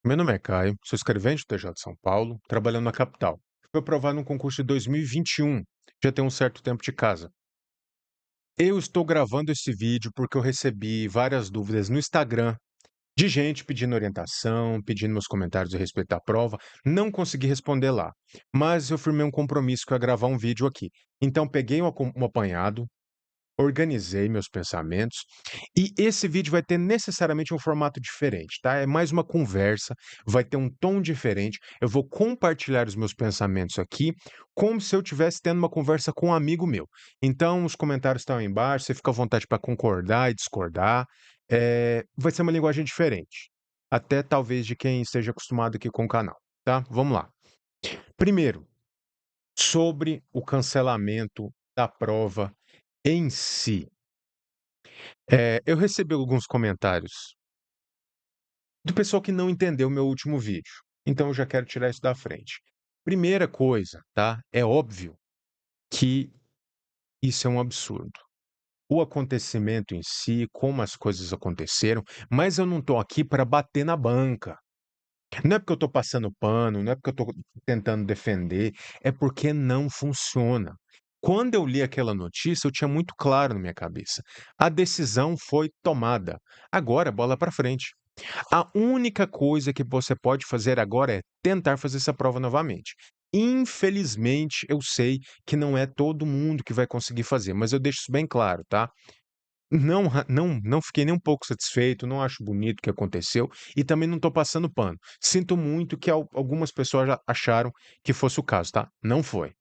Meu nome é Caio, sou escrevente do TJ de São Paulo, trabalhando na capital. Fui aprovado no concurso de 2021, já tem um certo tempo de casa. Eu estou gravando esse vídeo porque eu recebi várias dúvidas no Instagram de gente pedindo orientação, pedindo meus comentários a respeito da prova. Não consegui responder lá, mas eu firmei um compromisso que eu ia gravar um vídeo aqui. Então peguei um apanhado, organizei meus pensamentos e esse vídeo vai ter necessariamente um formato diferente, tá? É mais uma conversa, vai ter um tom diferente. Eu vou compartilhar os meus pensamentos aqui, como se eu estivesse tendo uma conversa com um amigo meu. Então, os comentários estão aí embaixo, você fica à vontade para concordar e discordar. Vai ser uma linguagem diferente, até talvez de quem esteja acostumado aqui com o canal, tá? Vamos lá. Primeiro, sobre o cancelamento da prova em si. Eu recebi alguns comentários do pessoal que não entendeu o meu último vídeo, então eu já quero tirar isso da frente. Primeira coisa, tá? É óbvio que isso é um absurdo. O acontecimento em si, como as coisas aconteceram, mas eu não estou aqui para bater na banca. Não é porque eu estou passando pano, não é porque eu estou tentando defender, é porque não funciona. Quando eu li aquela notícia, eu tinha muito claro na minha cabeça. A decisão foi tomada. Agora, bola para frente. A única coisa que você pode fazer agora é tentar fazer essa prova novamente. Infelizmente, eu sei que não é todo mundo que vai conseguir fazer, mas eu deixo isso bem claro, tá? Não fiquei nem um pouco satisfeito, não acho bonito o que aconteceu e também não estou passando pano. Sinto muito que algumas pessoas já acharam que fosse o caso, tá? Não foi.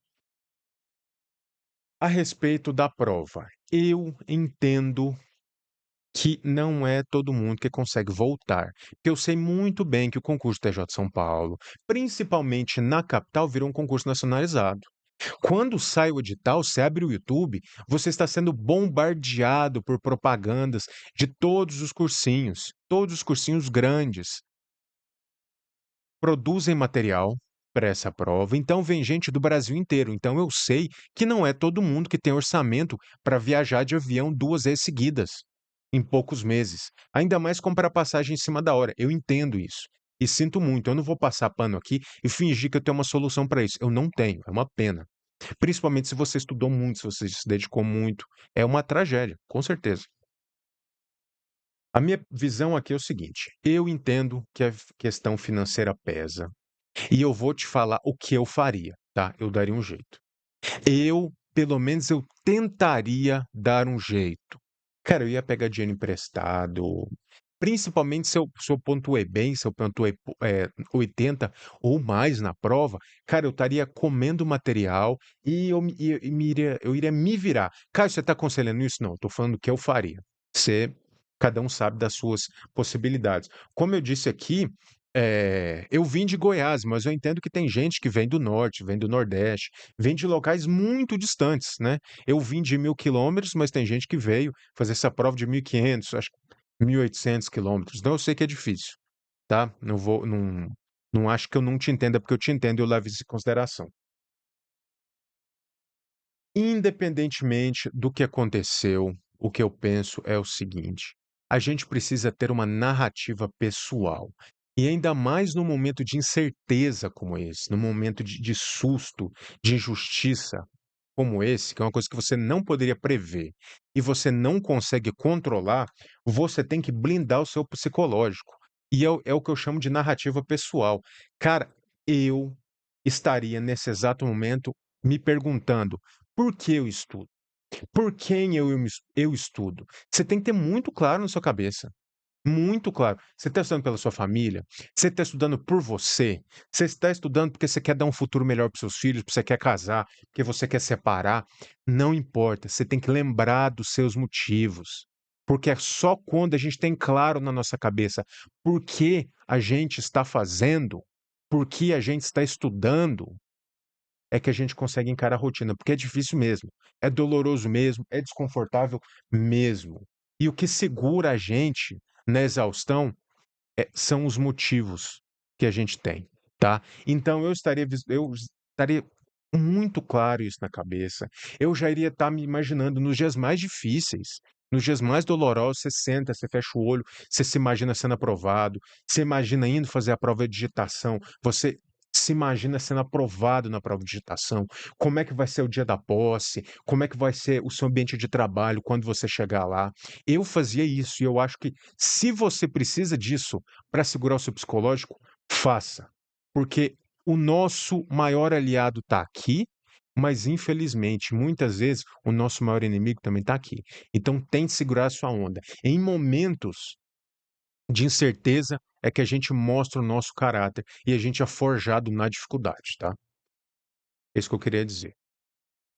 A respeito da prova, eu entendo que não é todo mundo que consegue voltar. Porque eu sei muito bem que o concurso TJ de São Paulo, principalmente na capital, virou um concurso nacionalizado. Quando sai o edital, você abre o YouTube, você está sendo bombardeado por propagandas de todos os cursinhos grandes produzem material para essa prova, então vem gente do Brasil inteiro. Então eu sei que não é todo mundo que tem orçamento para viajar de avião 2 vezes seguidas, em poucos meses. Ainda mais comprar passagem em cima da hora. Eu entendo isso. E sinto muito, eu não vou passar pano aqui e fingir que eu tenho uma solução para isso. Eu não tenho, é uma pena. Principalmente se você estudou muito, se você se dedicou muito. É uma tragédia, com certeza. A minha visão aqui é o seguinte: eu entendo que a questão financeira pesa, e eu vou te falar o que eu faria, tá? Eu daria um jeito. Pelo menos eu tentaria dar um jeito. Cara, eu ia pegar dinheiro emprestado, principalmente se eu pontuei bem, se eu pontuei 80 ou mais na prova, cara, eu estaria comendo material e eu iria me virar. Caio, você está aconselhando isso? Não, estou falando o que eu faria. Você, cada um sabe das suas possibilidades. Como eu disse aqui, eu vim de Goiás, mas eu entendo que tem gente que vem do norte, vem do nordeste, vem de locais muito distantes, né? Eu vim de 1.000 quilômetros, mas tem gente que veio fazer essa prova de 1.500, acho que 1.800 quilômetros. Então eu sei que é difícil, tá? Não acho que eu não te entenda, porque eu te entendo e eu levo isso em consideração. Independentemente do que aconteceu, o que eu penso é o seguinte: a gente precisa ter uma narrativa pessoal. E ainda mais num momento de incerteza como esse, num momento de susto, de injustiça como esse, que é uma coisa que você não poderia prever e você não consegue controlar, você tem que blindar o seu psicológico. E é o que eu chamo de narrativa pessoal. Cara, eu estaria nesse exato momento me perguntando: por que eu estudo? Por quem eu estudo? Você tem que ter muito claro na sua cabeça. Muito claro. Você está estudando pela sua família? Você está estudando por você? Você está estudando porque você quer dar um futuro melhor para os seus filhos, porque você quer casar, porque você quer separar? Não importa. Você tem que lembrar dos seus motivos. Porque é só quando a gente tem claro na nossa cabeça por que a gente está fazendo, por que a gente está estudando, é que a gente consegue encarar a rotina, porque é difícil mesmo, é doloroso mesmo, é desconfortável mesmo. E o que segura a gente na exaustão são os motivos que a gente tem, tá? Então eu estaria muito claro isso na cabeça. Eu já iria estar me imaginando nos dias mais difíceis, Nos dias mais dolorosos, você senta, você fecha o olho, você se imagina sendo aprovado, você imagina indo fazer a prova de digitação, você se imagina sendo aprovado na prova de digitação, como é que vai ser o dia da posse, como é que vai ser o seu ambiente de trabalho quando você chegar lá. Eu fazia isso e eu acho que se você precisa disso para segurar o seu psicológico, faça. Porque o nosso maior aliado está aqui, mas infelizmente, muitas vezes, o nosso maior inimigo também está aqui. Então tente segurar a sua onda. Em momentos de incerteza é que a gente mostra o nosso caráter e a gente é forjado na dificuldade, tá? É isso que eu queria dizer.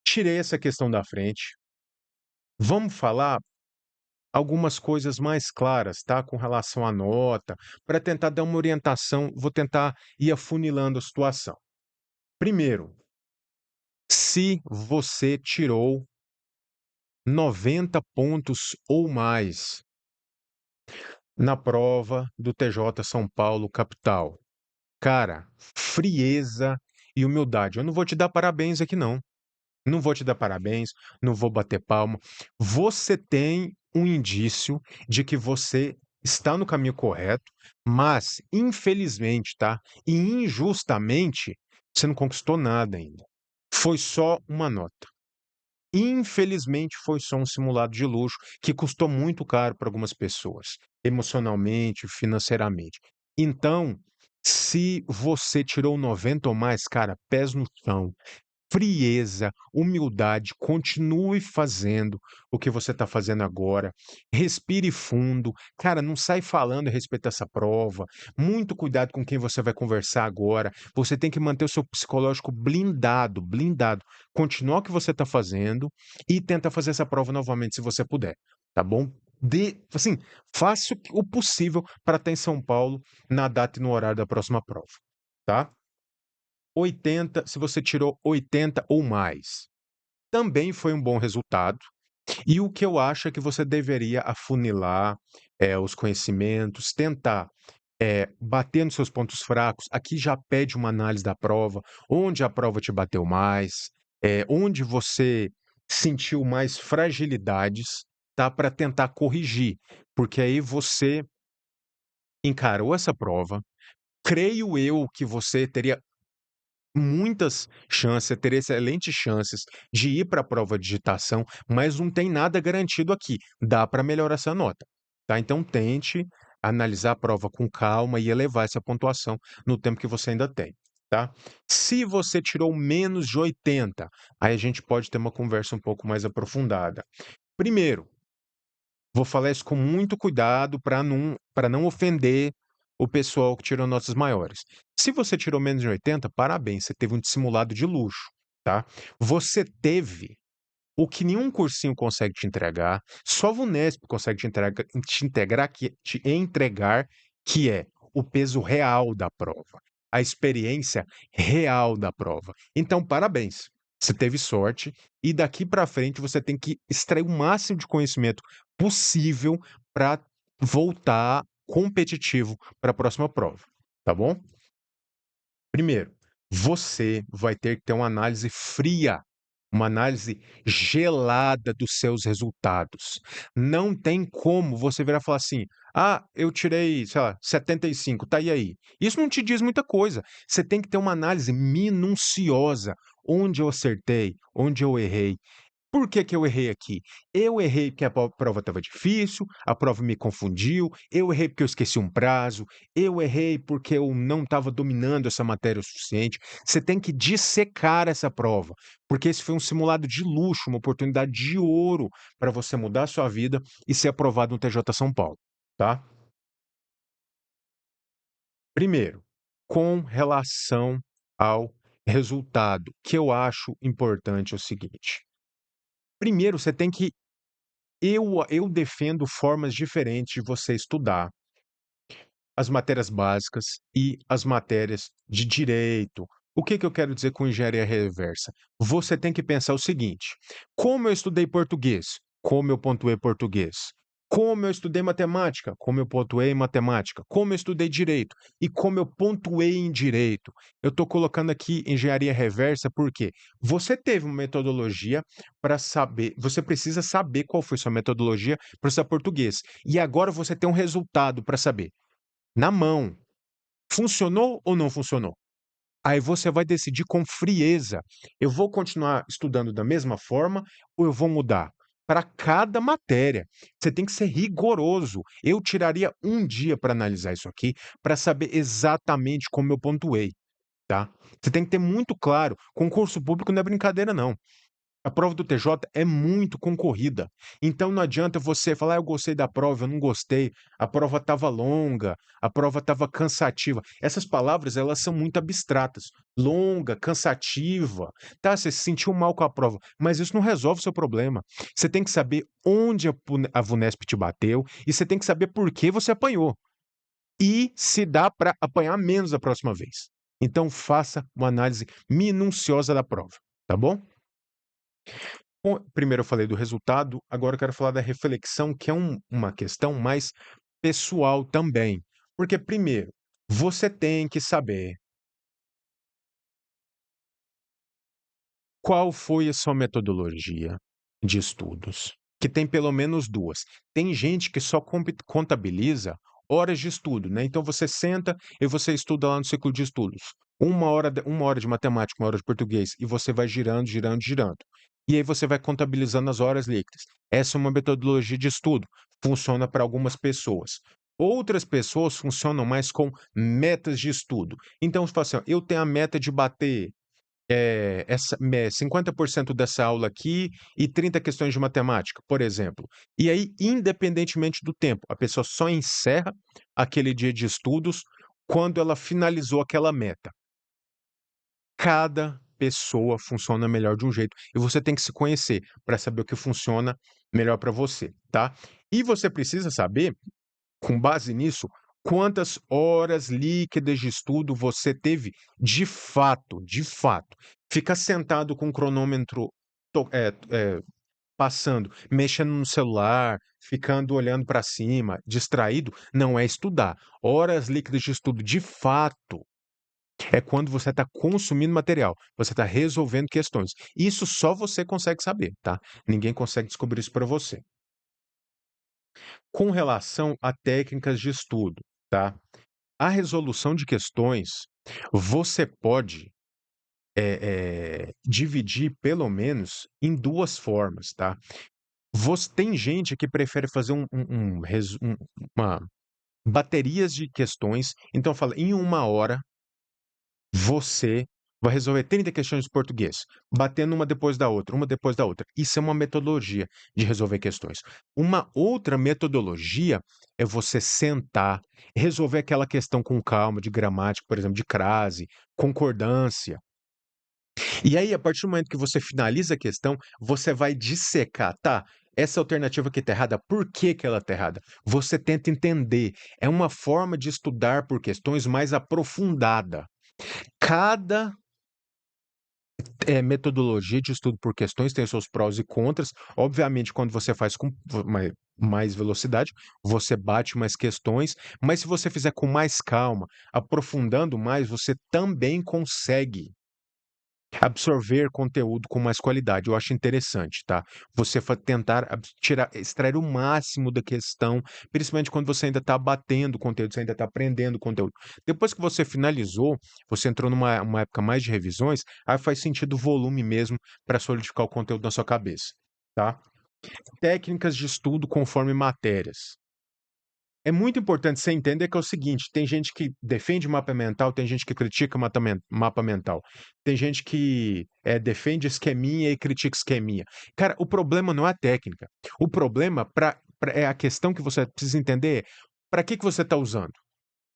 Tirei essa questão da frente. Vamos falar algumas coisas mais claras, tá? Com relação à nota, para tentar dar uma orientação, vou tentar ir afunilando a situação. Primeiro, se você tirou 90 pontos ou mais na prova do TJ São Paulo capital. Cara, frieza e humildade. Eu não vou te dar parabéns aqui não. Não vou te dar parabéns, não vou bater palma. Você tem um indício de que você está no caminho correto, mas infelizmente, tá? E injustamente, você não conquistou nada ainda. Foi só uma nota. Infelizmente, foi só um simulado de luxo que custou muito caro para algumas pessoas, emocionalmente, financeiramente. Então, se você tirou 90 ou mais, cara, pés no chão, frieza, humildade, continue fazendo o que você está fazendo agora. Respire fundo. Cara, não sai falando a respeito dessa prova. Muito cuidado com quem você vai conversar agora. Você tem que manter o seu psicológico blindado, blindado. Continuar o que você está fazendo e tenta fazer essa prova novamente, se você puder, tá bom? Assim, faça o possível para estar em São Paulo na data e no horário da próxima prova, tá? 80, se você tirou 80 ou mais, também foi um bom resultado. E o que eu acho é que você deveria afunilar, os conhecimentos, tentar, bater nos seus pontos fracos. Aqui já pede uma análise da prova, onde a prova te bateu mais, onde você sentiu mais fragilidades, tá, para tentar corrigir, porque aí você encarou essa prova, creio eu que você teria muitas chances, você teria excelentes chances de ir para a prova de digitação, mas não tem nada garantido aqui. Dá para melhorar essa nota, tá? Então tente analisar a prova com calma e elevar essa pontuação no tempo que você ainda tem, tá? Se você tirou menos de 80, aí a gente pode ter uma conversa um pouco mais aprofundada. Primeiro, vou falar isso com muito cuidado para não ofender o pessoal que tirou notas maiores. Se você tirou menos de 80, parabéns, você teve um simulado de luxo, tá? Você teve o que nenhum cursinho consegue te entregar, só a Vunesp consegue te entregar, que é o peso real da prova, a experiência real da prova. Então, parabéns. Você teve sorte e daqui para frente você tem que extrair o máximo de conhecimento possível para voltar competitivo para a próxima prova, tá bom? Primeiro, você vai ter que ter uma análise fria, uma análise gelada dos seus resultados. Não tem como você virar e falar assim: "Ah, eu tirei, sei lá, 75, tá, e aí?". Isso não te diz muita coisa. Você tem que ter uma análise minuciosa. Onde eu acertei? Onde eu errei? Por que que eu errei aqui? Eu errei porque a prova estava difícil, a prova me confundiu, eu errei porque eu esqueci um prazo, eu errei porque eu não estava dominando essa matéria o suficiente. Você tem que dissecar essa prova, porque esse foi um simulado de luxo, uma oportunidade de ouro para você mudar a sua vida e ser aprovado no TJ São Paulo, tá? Primeiro, com relação ao resultado, que eu acho importante é o seguinte: primeiro você tem que eu defendo formas diferentes de você estudar as matérias básicas e as matérias de direito. O que que eu quero dizer com engenharia reversa? Você tem que pensar o seguinte: como eu estudei português? Como eu pontuei português? Como eu estudei matemática, como eu pontuei em matemática, como eu estudei direito e como eu pontuei em direito. Eu estou colocando aqui engenharia reversa porque você teve uma metodologia para saber, você precisa saber qual foi sua metodologia para estudar português. E agora você tem um resultado para saber. Na mão, funcionou ou não funcionou? Aí você vai decidir com frieza: eu vou continuar estudando da mesma forma ou eu vou mudar? Para cada matéria, você tem que ser rigoroso. Eu tiraria um dia para analisar isso aqui, para saber exatamente como eu pontuei, tá? Você tem que ter muito claro, concurso público não é brincadeira não. A prova do TJ é muito concorrida, então não adianta você falar: "Ah, eu gostei da prova, eu não gostei, a prova estava longa, a prova estava cansativa". Essas palavras, elas são muito abstratas. Longa, cansativa, tá, você se sentiu mal com a prova, mas isso não resolve o seu problema. Você tem que saber onde a Vunesp te bateu e você tem que saber por que você apanhou, e se dá para apanhar menos da próxima vez. Então faça uma análise minuciosa da prova, tá bom? Bom, primeiro eu falei do resultado, agora eu quero falar da reflexão, que é uma questão mais pessoal também. Porque, primeiro, você tem que saber qual foi a sua metodologia de estudos, que tem pelo menos duas. Tem gente que só contabiliza horas de estudo, né? Então você senta e você estuda lá no ciclo de estudos. Uma hora de matemática, uma hora de português, e você vai girando, girando, girando. E aí você vai contabilizando as horas líquidas. Essa é uma metodologia de estudo. Funciona para algumas pessoas. Outras pessoas funcionam mais com metas de estudo. Então, você fala assim: ó, eu tenho a meta de bater 50% dessa aula aqui e 30 questões de matemática, por exemplo. E aí, independentemente do tempo, a pessoa só encerra aquele dia de estudos quando ela finalizou aquela meta. Cada pessoa funciona melhor de um jeito e você tem que se conhecer para saber o que funciona melhor para você, tá? E você precisa saber, com base nisso, quantas horas líquidas de estudo você teve de fato, de fato. Ficar sentado com o cronômetro passando, mexendo no celular, ficando olhando para cima, distraído, não é estudar. Horas líquidas de estudo de fato é quando você está consumindo material, você está resolvendo questões. Isso só você consegue saber, tá? Ninguém consegue descobrir isso para você. Com relação a técnicas de estudo, tá? A resolução de questões, você pode dividir pelo menos em duas formas, tá? Tem gente que prefere fazer uma baterias de questões, então fala, em uma hora você vai resolver 30 questões de português, batendo uma depois da outra, uma depois da outra. Isso é uma metodologia de resolver questões. Uma outra metodologia é você sentar, resolver aquela questão com calma, de gramática, por exemplo, de crase, concordância. E aí, a partir do momento que você finaliza a questão, você vai dissecar, tá? Essa alternativa aqui está errada, por que que ela está errada? Você tenta entender. É uma forma de estudar por questões mais aprofundada. Cada metodologia de estudo por questões tem os seus prós e contras. Obviamente, quando você faz com mais velocidade, você bate mais questões, mas se você fizer com mais calma, aprofundando mais, você também consegue absorver conteúdo com mais qualidade. Eu acho interessante, tá? Você tentar extrair o máximo da questão, principalmente quando você ainda está batendo conteúdo, você ainda está aprendendo conteúdo. Depois que você finalizou, você entrou numa uma época mais de revisões, aí faz sentido o volume mesmo para solidificar o conteúdo na sua cabeça, tá? Técnicas de estudo conforme matérias. É muito importante você entender que é o seguinte: tem gente que defende mapa mental, tem gente que critica mapa mental, tem gente que defende esqueminha e critica esqueminha. Cara, o problema não é a técnica. O problema é a questão que você precisa entender: para que você está usando?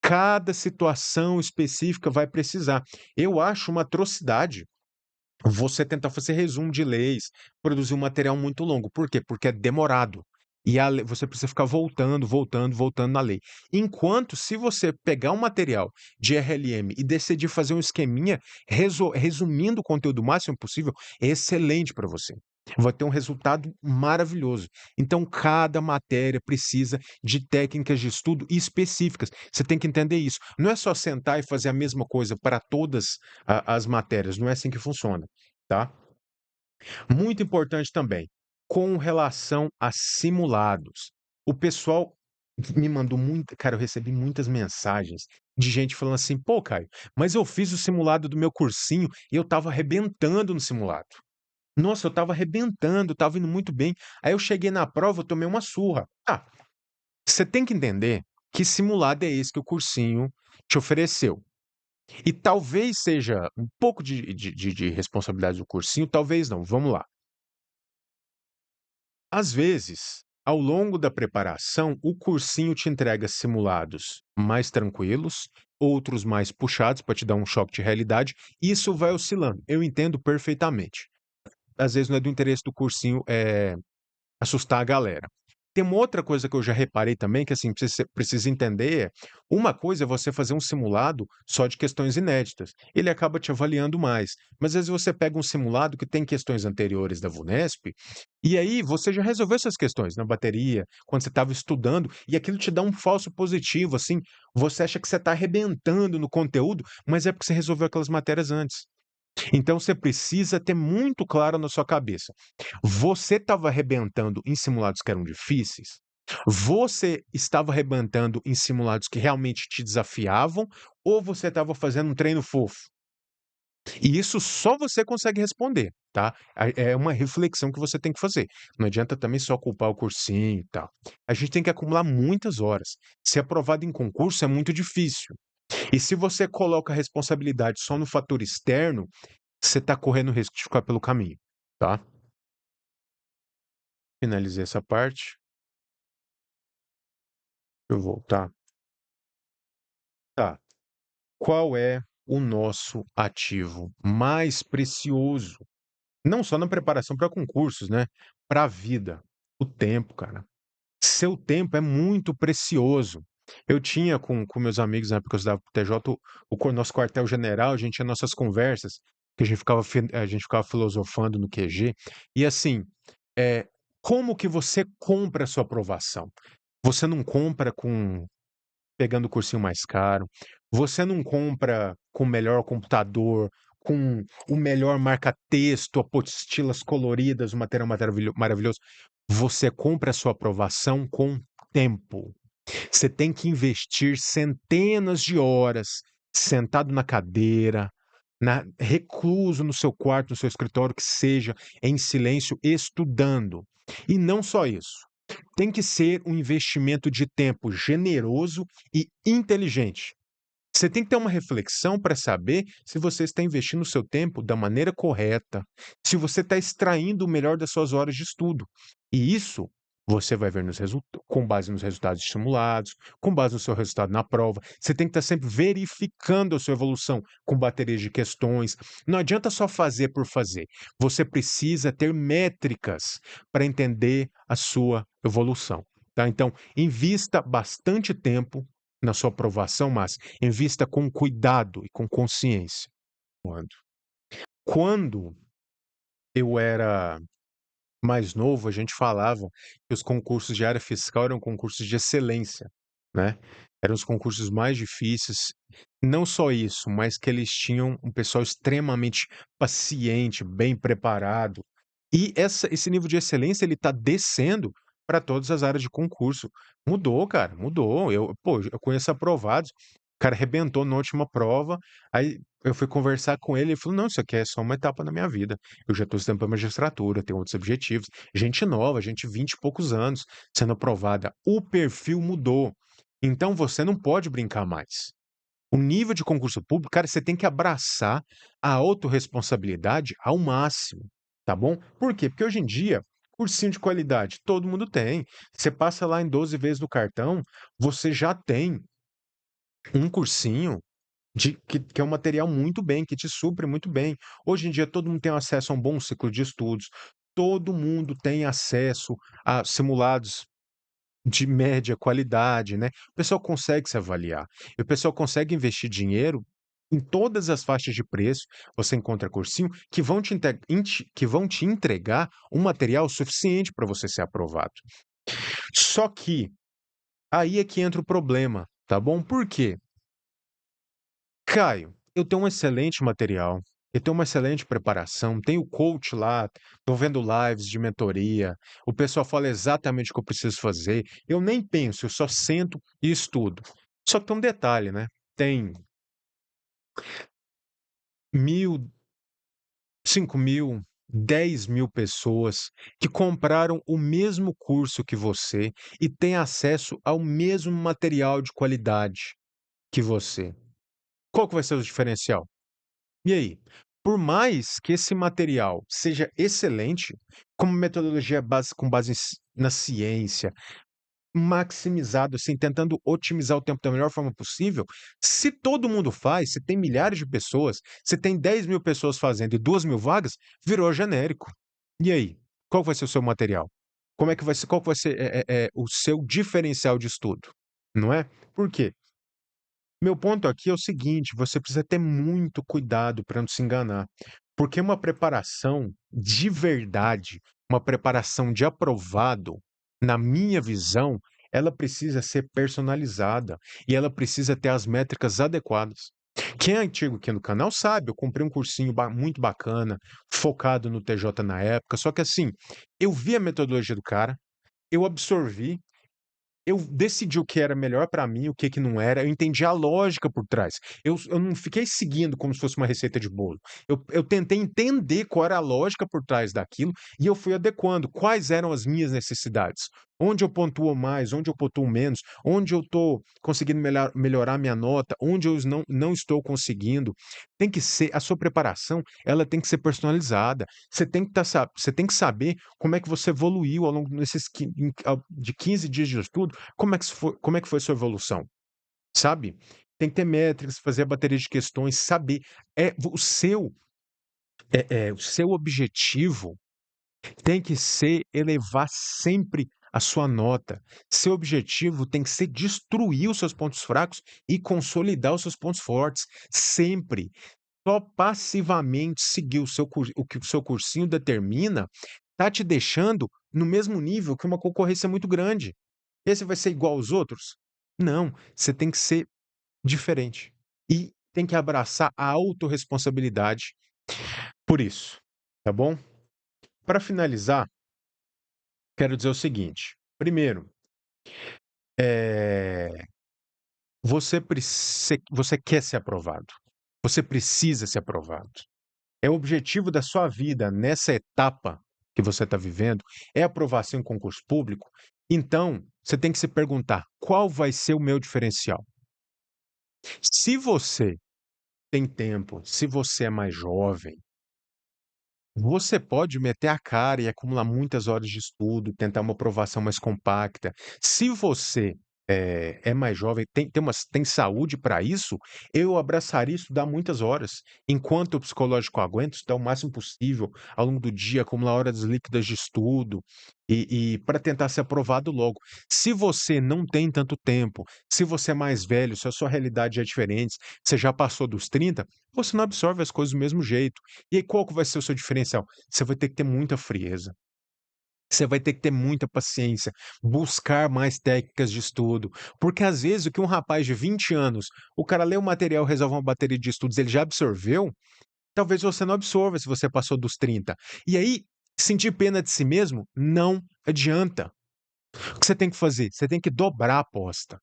Cada situação específica vai precisar. Eu acho uma atrocidade você tentar fazer resumo de leis, produzir um material muito longo. Por quê? Porque é demorado. E você precisa ficar voltando, voltando, voltando na lei. Enquanto, se você pegar um material de RLM e decidir fazer um esqueminha, resumindo o conteúdo o máximo possível, é excelente para você. vai ter um resultado maravilhoso. Então, cada matéria precisa de técnicas de estudo específicas. Você tem que entender isso. Não é só sentar e fazer a mesma coisa para todas as matérias, não é assim que funciona, tá? Muito importante também, com relação a simulados. O pessoal me mandou muito, cara, eu recebi muitas mensagens de gente falando assim: "Pô, Caio, mas eu fiz o simulado do meu cursinho e eu estava arrebentando no simulado. Nossa, eu estava arrebentando, estava indo muito bem. Aí eu cheguei na prova, eu tomei uma surra". Ah, você tem que entender que simulado é esse que o cursinho te ofereceu. E talvez seja um pouco de responsabilidade do cursinho, talvez não. Vamos lá. Às vezes, ao longo da preparação, o cursinho te entrega simulados mais tranquilos, outros mais puxados para te dar um choque de realidade. Isso vai oscilando. Eu entendo perfeitamente. Às vezes não é do interesse do cursinho, assustar a galera. Tem uma outra coisa que eu já reparei também, que assim, precisa entender, uma coisa é você fazer um simulado só de questões inéditas, ele acaba te avaliando mais, mas às vezes você pega um simulado que tem questões anteriores da VUNESP, e aí você já resolveu essas questões na bateria, quando você estava estudando, e aquilo te dá um falso positivo, assim, você acha que você está arrebentando no conteúdo, mas é porque você resolveu aquelas matérias antes. Então você precisa ter muito claro na sua cabeça. Você estava arrebentando em simulados que eram difíceis? Você estava arrebentando em simulados que realmente te desafiavam? Ou você estava fazendo um treino fofo? E isso só você consegue responder, tá? É uma reflexão que você tem que fazer. Não adianta também só culpar o cursinho e tal. A gente tem que acumular muitas horas. Ser aprovado em concurso é muito difícil. E se você coloca a responsabilidade só no fator externo, você está correndo risco de ficar pelo caminho, tá? Finalizei essa parte. Deixa eu voltar. Tá. Qual é o nosso ativo mais precioso? Não só na preparação para concursos, né? Para a vida. O tempo, cara. Seu tempo é muito precioso. Eu tinha com meus amigos na época que eu estudava pro TJ, nosso quartel-general, a gente tinha nossas conversas, que a gente ficava filosofando no QG. E assim, é, como que você compra a sua aprovação? Você não compra com pegando o cursinho mais caro, você não compra com o melhor computador, com o melhor marca-texto, apostilas coloridas, um material maravilhoso. Você compra a sua aprovação com tempo. Você tem que investir centenas de horas sentado na cadeira, recluso no seu quarto, no seu escritório, que seja, em silêncio, estudando. E não só isso. Tem que ser um investimento de tempo generoso e inteligente. Você tem que ter uma reflexão para saber se você está investindo o seu tempo da maneira correta, se você está extraindo o melhor das suas horas de estudo. E isso você vai ver com base nos resultados estimulados, com base no seu resultado na prova. Você tem que estar sempre verificando a sua evolução com baterias de questões. Não adianta só fazer por fazer. Você precisa ter métricas para entender a sua evolução. Tá? Então, invista bastante tempo na sua aprovação, mas invista com cuidado e com consciência. Quando? Quando eu era mais novo, a gente falava que os concursos de área fiscal eram concursos de excelência, né? Eram os concursos mais difíceis. Não só isso, mas que eles tinham um pessoal extremamente paciente, bem preparado. E esse nível de excelência ele está descendo para todas as áreas de concurso. Mudou, cara, mudou. Eu conheço aprovados. O cara arrebentou na última prova. Aí eu fui conversar com ele. Ele falou: Não, isso aqui é só uma etapa na minha vida. Eu já estou estudando para magistratura, tenho outros objetivos. Gente nova, gente 20 e poucos anos sendo aprovada. O perfil mudou. Então você não pode brincar mais. O nível de concurso público, cara, você tem que abraçar a autorresponsabilidade ao máximo, tá bom? Por quê? Porque hoje em dia, cursinho de qualidade, todo mundo tem. Você passa lá em 12 vezes no cartão, você já tem um cursinho que é um material muito bem, que te supre muito bem. Hoje em dia, todo mundo tem acesso a um bom ciclo de estudos, todo mundo tem acesso a simulados de média qualidade, né? O pessoal consegue se avaliar. E o pessoal consegue investir dinheiro Em todas as faixas de preço, você encontra cursinho que vão que vão te entregar um material suficiente para você ser aprovado. Só que aí é que entra o problema, tá bom? Por quê? Caio, eu tenho um excelente material, eu tenho uma excelente preparação, tenho coach lá, estou vendo lives de mentoria, o pessoal fala exatamente o que eu preciso fazer, eu nem penso, eu só sento e estudo. Só que tem um detalhe, né? Tem 1.000, 5.000, 10.000 pessoas que compraram o mesmo curso que você e têm acesso ao mesmo material de qualidade que você. Qual que vai ser o diferencial? E aí? Por mais que esse material seja excelente, como metodologia com base na ciência, maximizado, assim, tentando otimizar o tempo da melhor forma possível, se todo mundo faz, se tem milhares de pessoas, se tem 10.000 pessoas fazendo e 2.000 vagas, virou genérico. E aí? Qual vai ser o seu material? Como é que vai ser, qual que vai ser o seu diferencial de estudo? Não é? Por quê? Meu ponto aqui é o seguinte: você precisa ter muito cuidado para não se enganar, porque uma preparação de verdade, uma preparação de aprovado, na minha visão, ela precisa ser personalizada e ela precisa ter as métricas adequadas. Quem é antigo aqui no canal sabe, eu comprei um cursinho muito bacana, focado no TJ na época, só que assim, eu vi a metodologia do cara, eu absorvi, eu decidi o que era melhor para mim, o que não era, eu entendi a lógica por trás. Eu não fiquei seguindo como se fosse uma receita de bolo. Eu tentei entender qual era a lógica por trás daquilo e eu fui adequando quais eram as minhas necessidades. Onde eu pontuo mais, onde eu pontuo menos, onde eu estou conseguindo melhorar minha nota, onde eu não estou conseguindo. Tem que ser, a sua preparação, ela tem que ser personalizada. Você tem que saber como é que você evoluiu ao longo de 15 dias de estudo, como é que foi a sua evolução, sabe? Tem que ter métricas, fazer a bateria de questões, saber. O seu objetivo tem que ser elevar sempre a sua nota. Seu objetivo tem que ser destruir os seus pontos fracos e consolidar os seus pontos fortes. Sempre. Só passivamente seguir o que o seu cursinho determina, tá te deixando no mesmo nível que uma concorrência muito grande. Esse vai ser igual aos outros? Não, você tem que ser diferente e tem que abraçar a autorresponsabilidade por isso, tá bom? Para finalizar, quero dizer o seguinte: primeiro, eh, você quer ser aprovado, você precisa ser aprovado. É o objetivo da sua vida nessa etapa que você está vivendo, é aprovação em concurso público, então você tem que se perguntar: qual vai ser o meu diferencial? Se você tem tempo, se você é mais jovem, você pode meter a cara e acumular muitas horas de estudo, tentar uma aprovação mais compacta. Se você é mais jovem, tem saúde para isso, eu abraçaria estudar muitas horas. Enquanto o psicológico aguenta, estudar o máximo possível ao longo do dia, acumular horas líquidas de estudo e para tentar ser aprovado logo. Se você não tem tanto tempo, se você é mais velho, se a sua realidade é diferente, você já passou dos 30, você não absorve as coisas do mesmo jeito. E aí qual que vai ser o seu diferencial? Você vai ter que ter muita frieza, você vai ter que ter muita paciência, buscar mais técnicas de estudo, porque às vezes o que um rapaz de 20 anos, o cara lê o material, resolve uma bateria de estudos, ele já absorveu, talvez você não absorva se você passou dos 30. E aí, sentir pena de si mesmo não adianta. O que você tem que fazer? Você tem que dobrar a aposta.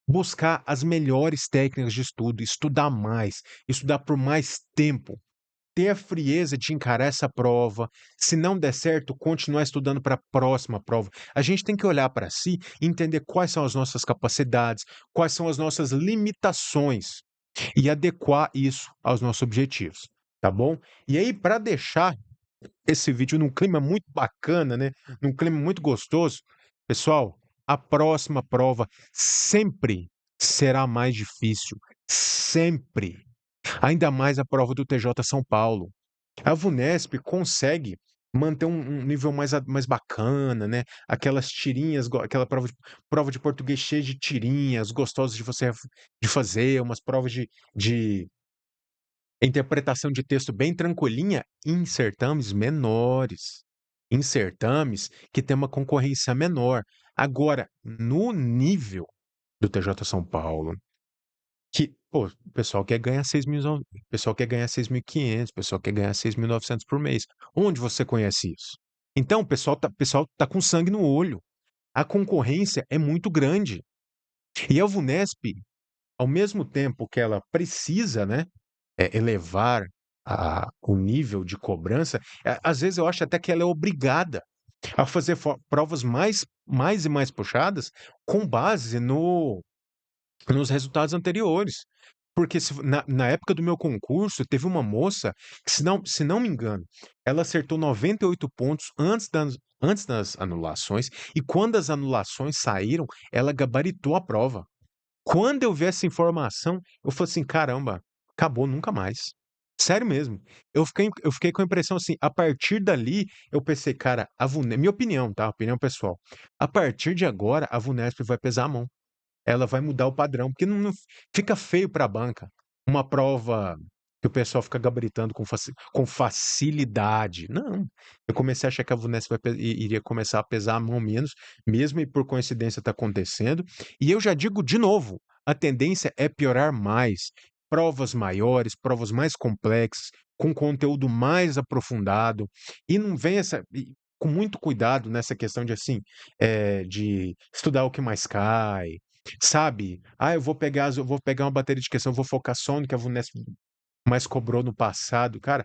Buscar as melhores técnicas de estudo, estudar mais, estudar por mais tempo, ter a frieza de encarar essa prova. Se não der certo, continuar estudando para a próxima prova. A gente tem que olhar para si e entender quais são as nossas capacidades, quais são as nossas limitações e adequar isso aos nossos objetivos, tá bom? E aí, para deixar esse vídeo num clima muito bacana, né? Num clima muito gostoso, pessoal, a próxima prova sempre será mais difícil. Sempre. Ainda mais a prova do TJ São Paulo. A VUNESP consegue manter um nível mais bacana, né? Aquelas tirinhas, aquela prova de português cheia de tirinhas, gostosas de fazer, umas provas de Interpretação de texto bem tranquilinha em certames menores, em certames que tem uma concorrência menor. Agora, no nível do TJ São Paulo, que, pô, o pessoal quer ganhar 6.000, o pessoal quer ganhar 6.500, o pessoal quer ganhar 6.900 por mês. Onde você conhece isso? Então, o pessoal tá com sangue no olho. A concorrência é muito grande. E a VUNESP, ao mesmo tempo que ela precisa, né, elevar o nível de cobrança, às vezes eu acho até que ela é obrigada a fazer provas mais e mais puxadas com base nos resultados anteriores. Porque na época do meu concurso, teve uma moça que, se não me engano, ela acertou 98 pontos antes das anulações, e quando as anulações saíram, ela gabaritou a prova. Quando eu vi essa informação, eu falei assim: "Caramba, acabou, nunca mais". Sério mesmo. Eu fiquei com a impressão assim, a partir dali, eu pensei: "Cara, a Vune", minha opinião, tá, opinião pessoal. A partir de agora, a Vunesp vai pesar a mão. Ela vai mudar o padrão, porque não fica feio para a banca. Uma prova que o pessoal fica gabaritando com facilidade. Não, eu comecei a achar que a Vunesp iria começar a pesar a mão menos, mesmo e por coincidência está acontecendo. E eu já digo de novo, a tendência é piorar mais. Provas maiores, provas mais complexas, com conteúdo mais aprofundado, e não vem com muito cuidado nessa questão de assim, de estudar o que mais cai, sabe? Eu vou pegar uma bateria de questão, eu vou focar só no que a Vunesp mais cobrou no passado. Cara,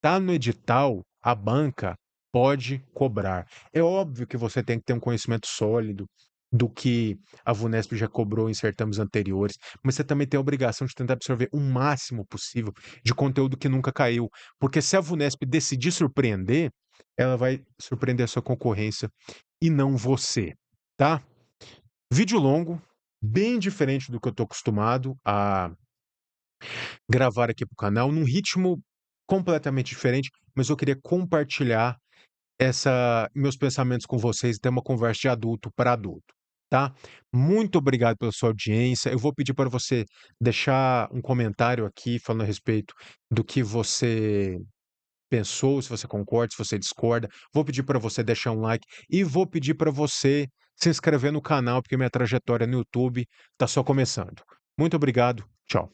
tá no edital, a banca pode cobrar. É óbvio que você tem que ter um conhecimento sólido do que a Vunesp já cobrou em certames anteriores, mas você também tem a obrigação de tentar absorver o máximo possível de conteúdo que nunca caiu, porque se a Vunesp decidir surpreender, ela vai surpreender a sua concorrência e não você, tá? Vídeo longo, bem diferente do que eu estou acostumado a gravar aqui para o canal, num ritmo completamente diferente, mas eu queria compartilhar meus pensamentos com vocês e ter uma conversa de adulto para adulto, tá? Muito obrigado pela sua audiência. Eu vou pedir para você deixar um comentário aqui falando a respeito do que você pensou, se você concorda, se você discorda. Vou pedir para você deixar um like e vou pedir para você se inscrever no canal, porque minha trajetória no YouTube está só começando. Muito obrigado. Tchau.